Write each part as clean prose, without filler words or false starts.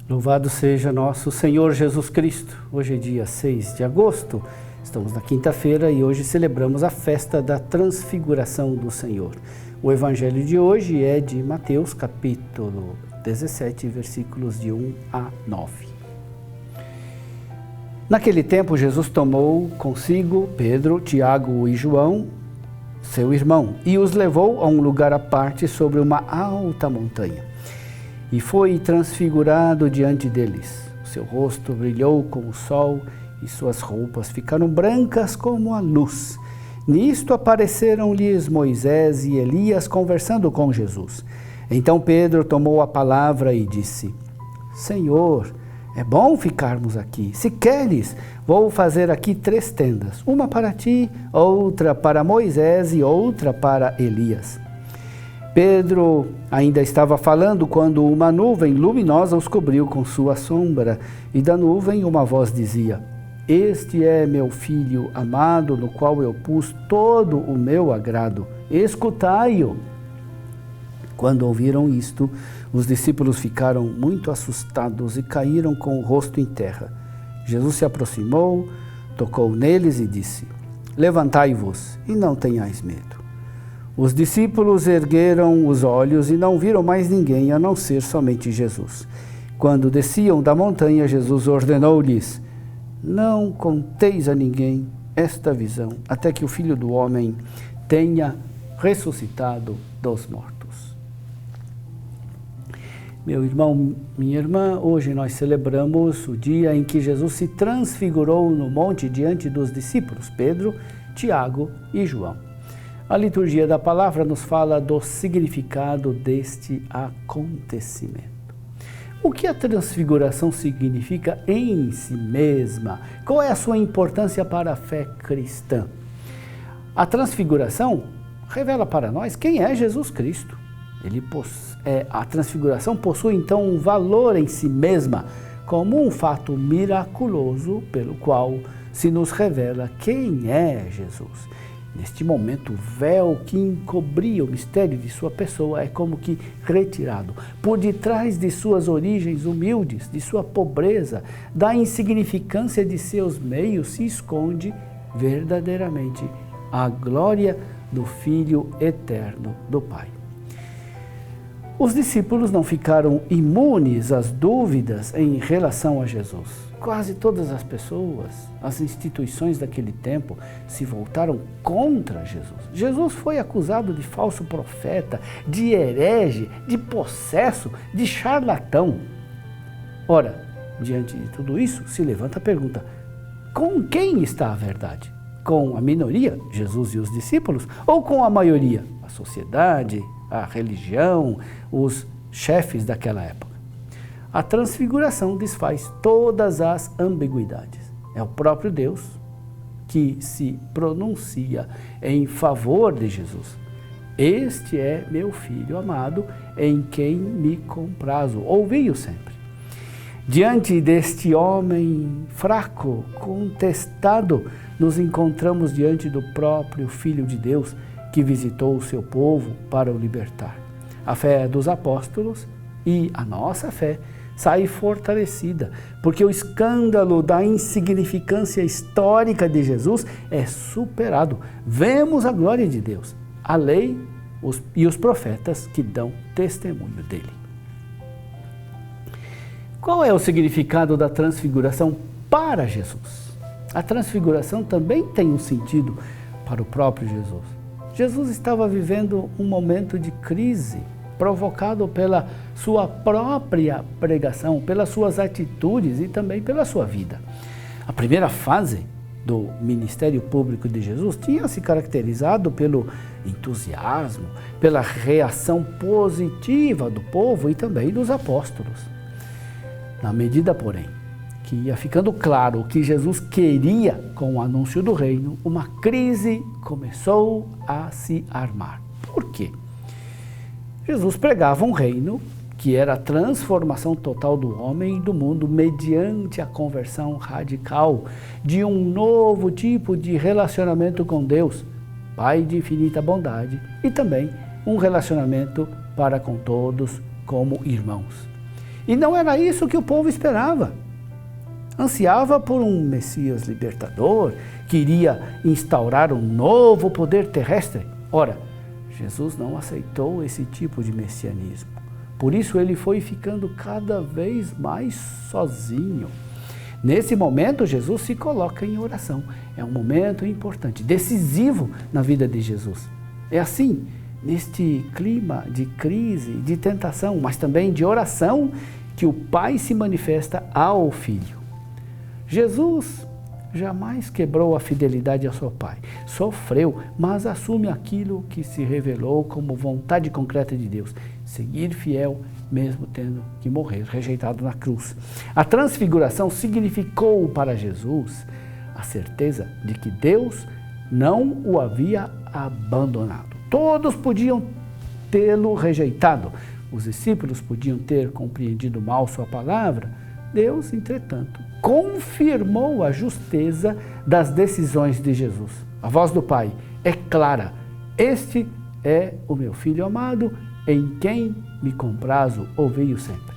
Louvado seja nosso Senhor Jesus Cristo. Hoje é dia 6 de agosto, estamos na quinta-feira e hoje celebramos a festa da Transfiguração do Senhor. O evangelho de hoje é de Mateus, capítulo 17, versículos de 1 a 9. Naquele tempo, Jesus tomou consigo Pedro, Tiago e João, seu irmão, e os levou a um lugar à parte sobre uma alta montanha. E foi transfigurado diante deles. O seu rosto brilhou como o sol e suas roupas ficaram brancas como a luz. Nisto apareceram-lhes Moisés e Elias conversando com Jesus. Então Pedro tomou a palavra e disse: Senhor, é bom ficarmos aqui. Se queres, vou fazer aqui 3 tendas, uma para ti, outra para Moisés e outra para Elias. Pedro ainda estava falando quando uma nuvem luminosa os cobriu com sua sombra, e da nuvem uma voz dizia: Este é meu filho amado, no qual eu pus todo o meu agrado. Escutai-o. Quando ouviram isto, os discípulos ficaram muito assustados e caíram com o rosto em terra. Jesus se aproximou, tocou neles e disse: Levantai-vos e não tenhais medo. Os discípulos ergueram os olhos e não viram mais ninguém, a não ser somente Jesus. Quando desciam da montanha, Jesus ordenou-lhes: Não conteis a ninguém esta visão, até que o Filho do Homem tenha ressuscitado dos mortos. Meu irmão, minha irmã, hoje nós celebramos o dia em que Jesus se transfigurou no monte diante dos discípulos, Pedro, Tiago e João. A liturgia da palavra nos fala do significado deste acontecimento. O que a transfiguração significa em si mesma? Qual é a sua importância para a fé cristã? A transfiguração revela para nós quem é Jesus Cristo. A transfiguração possui então um valor em si mesma, como um fato miraculoso pelo qual se nos revela quem é Jesus. Neste momento, o véu que encobria o mistério de sua pessoa é como que retirado. Por detrás de suas origens humildes, de sua pobreza, da insignificância de seus meios, se esconde verdadeiramente a glória do Filho eterno do Pai. Os discípulos não ficaram imunes às dúvidas em relação a Jesus. Quase todas as pessoas, as instituições daquele tempo, se voltaram contra Jesus. Jesus foi acusado de falso profeta, de herege, de possesso, de charlatão. Ora, diante de tudo isso, se levanta a pergunta: com quem está a verdade? Com a minoria, Jesus e os discípulos, ou com a maioria, a sociedade, a religião, os chefes daquela época? A transfiguração desfaz todas as ambiguidades. É o próprio Deus que se pronuncia em favor de Jesus. Este é meu Filho amado, em quem me comprazo. Ouvi-o sempre. Diante deste homem fraco, contestado, nos encontramos diante do próprio Filho de Deus, que visitou o seu povo para o libertar. A fé dos apóstolos e a nossa fé sai fortalecida, porque o escândalo da insignificância histórica de Jesus é superado. Vemos a glória de Deus, a lei e os profetas que dão testemunho dele. Qual é o significado da transfiguração para Jesus? A transfiguração também tem um sentido para o próprio Jesus. Jesus estava vivendo um momento de crise, provocado pela sua própria pregação, pelas suas atitudes e também pela sua vida. A primeira fase do ministério público de Jesus tinha se caracterizado pelo entusiasmo, pela reação positiva do povo e também dos apóstolos. Na medida, porém, que ia ficando claro o que Jesus queria com o anúncio do reino, uma crise começou a se armar. Por quê? Jesus pregava um reino que era a transformação total do homem e do mundo mediante a conversão radical de um novo tipo de relacionamento com Deus, Pai de infinita bondade e também um relacionamento para com todos como irmãos. E não era isso que o povo esperava. Ansiava por um Messias libertador, que iria instaurar um novo poder terrestre. Ora, Jesus não aceitou esse tipo de messianismo. Por isso ele foi ficando cada vez mais sozinho. Nesse momento, Jesus se coloca em oração. É um momento importante, decisivo na vida de Jesus. É assim, neste clima de crise, de tentação, mas também de oração, que o Pai se manifesta ao Filho. Jesus jamais quebrou a fidelidade ao seu Pai. Sofreu, mas assume aquilo que se revelou como vontade concreta de Deus. Seguir fiel, mesmo tendo que morrer, rejeitado na cruz. A transfiguração significou para Jesus a certeza de que Deus não o havia abandonado. Todos podiam tê-lo rejeitado. Os discípulos podiam ter compreendido mal sua palavra. Deus, entretanto, confirmou a justeza das decisões de Jesus. A voz do Pai é clara: este é o meu Filho amado, em quem me comprazo, ouvi-o sempre.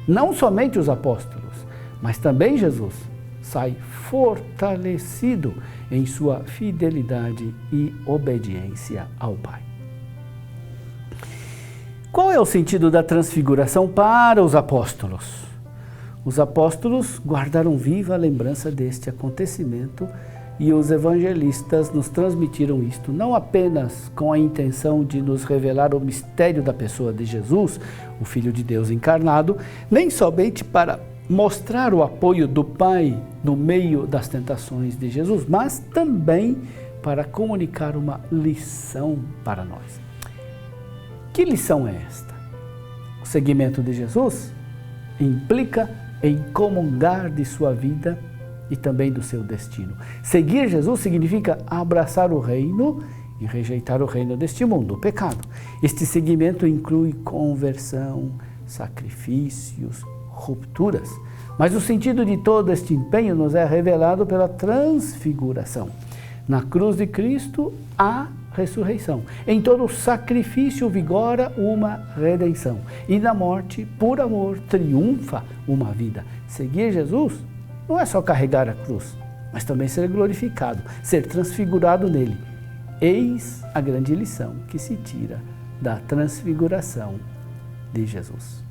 Não somente os apóstolos, mas também Jesus sai fortalecido em sua fidelidade e obediência ao Pai. Qual é o sentido da transfiguração para os apóstolos? Os apóstolos guardaram viva a lembrança deste acontecimento e os evangelistas nos transmitiram isto, não apenas com a intenção de nos revelar o mistério da pessoa de Jesus, o Filho de Deus encarnado, nem somente para mostrar o apoio do Pai no meio das tentações de Jesus, mas também para comunicar uma lição para nós. Que lição é esta? O seguimento de Jesus implica em comungar de sua vida e também do seu destino. Seguir Jesus significa abraçar o reino e rejeitar o reino deste mundo, o pecado. Este seguimento inclui conversão, sacrifícios, rupturas. Mas o sentido de todo este empenho nos é revelado pela transfiguração. Na cruz de Cristo há ressurreição. Em todo sacrifício vigora uma redenção. E na morte, por amor, triunfa uma vida. Seguir Jesus não é só carregar a cruz, mas também ser glorificado, ser transfigurado nele. Eis a grande lição que se tira da transfiguração de Jesus.